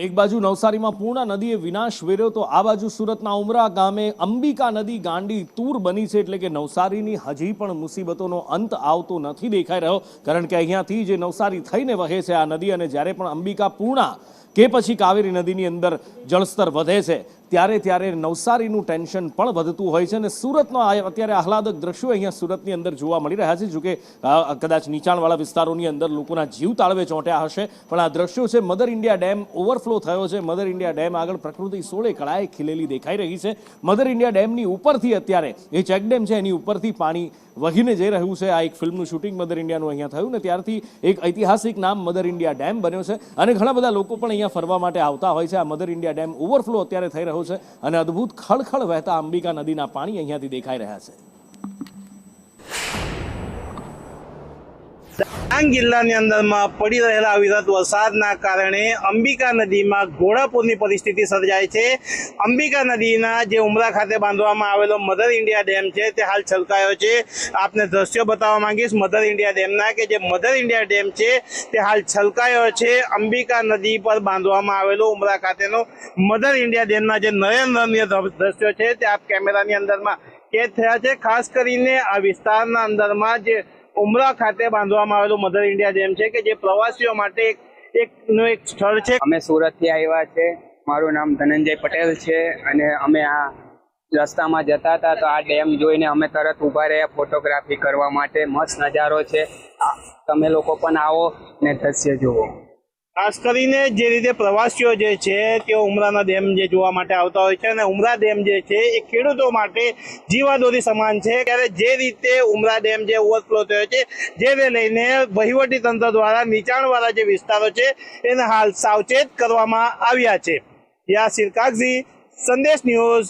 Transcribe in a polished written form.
એક બાજુ નવસારીમાં પૂર્ણા નદીએ વિનાશ વેર્યો તો આ બાજુ સુરતના ઉમરા ગામે અંબિકા નદી ગાંડી તૂર બની છે, એટલે કે નવસારીની હજી પણ મુસીબતોનો અંત આવતો નથી દેખાઈ રહ્યો, કારણ કે અહીંયાથી જે નવસારી થઈને વહે છે આ નદી, અને જ્યારે પણ અંબિકા પૂર્ણા કે પછી કાવેરી નદીની અંદર જળસ્તર વધે છે ત્યારે નવસારીનું ટેન્શન પણ વધતું હોય છે. અને સુરતનો અત્યારે આહલાદક દ્રશ્યો અહીંયા સુરતની અંદર જોવા મળી રહ્યા છે. જોકે કદાચ નીચાણવાળા વિસ્તારોની અંદર લોકોના જીવ તાળવે ચોંટ્યા હશે, પણ આ દ્રશ્યો છે મધર ઇન્ડિયા ડેમ ઓવરફ્લો થયો છે. મધર ઇન્ડિયા ડેમ આગળ પ્રકૃતિ સોળે કળાએ ખીલેલી દેખાઈ રહી છે. મધર ઇન્ડિયા ડેમની ઉપરથી અત્યારે એ ચેકડેમ છે એની ઉપરથી પાણી વહીને જઈ રહ્યું છે. આ એક ફિલ્મનું શૂટિંગ મધર ઇન્ડિયાનું અહીંયા થયું ને ત્યારથી એક ઐતિહાસિક નામ મધર ઇન્ડિયા ડેમ બન્યો છે, અને ઘણા બધા લોકો પણ અહીંયા ફરવા માટે આવતા હોય છે. આ મધર ઇન્ડિયા ડેમ ઓવરફ્લો અત્યારે થઈ રહ્યો છે, અને અદ્ભુત ખળખળ વહેતા અંબિકા નદીના પાણી અહીંયાથી દેખાઈ રહ્યા છે. ડાંગ જિલ્લાની અંદરમાં પડી રહેલા અવિરત વરસાદના કારણે અંબિકા નદીમાં ઘોડાપૂરની પરિસ્થિતિ સર્જાય છે. અંબિકા નદીના જે ઉમરા ખાતે બાંધવામાં આવેલો મધર ઇન્ડિયા ડેમ છે તે હાલ છલકાયો છે. આપને દ્રશ્યો બતાવવા માંગીશ મધર ઇન્ડિયા ડેમના, કે જે મધર ઇન્ડિયા ડેમ છે તે હાલ છલકાયો છે. અંબિકા નદી પર બાંધવામાં આવેલો ઉમરા ખાતેનો મધર ઇન્ડિયા ડેમના જે નયનરમ્ય દ્રશ્યો છે તે આપ કેમેરાની અંદરમાં કેદ થયા છે. ખાસ કરીને આ વિસ્તારના અંદરમાં જે ઉમરા ખાતે બાંધવામાં આવેલું મધર ઇન્ડિયા ડેમ છે કે જે પ્રવાસીઓ માટે એક સ્થળ છે. અમે સુરતથી આવ્યા છે. મારું નામ ધનંજય પટેલ છે, અને અમે આ રસ્તામાં જતા હતા તો આ ડેમ જોઈને અમે તરત ઊભા રહ્યા ફોટોગ્રાફી કરવા માટે. મસ્ત નજારો છે, તમે લોકો પણ આવો ને દ્રશ્ય જુઓ. ખાસ કરીને જે રીતે પ્રવાસીઓ જે છે તેઓ ઉમરાના ડેમ જે જોવા માટે આવતા હોય છે, અને ઉમરા ડેમ જે છે એ ખેડૂતો માટે જીવાદોરી સમાન છે. ત્યારે જે રીતે ઉમરા ડેમ જે ઓવરફ્લો થયો છે, જેને લઈને વહીવટી તંત્ર દ્વારા નીચાણવાળા જે વિસ્તારો છે એને હાલ સાવચેત કરવામાં આવ્યા છે. યાસીર કાગઝી, સંદેશ ન્યૂઝ,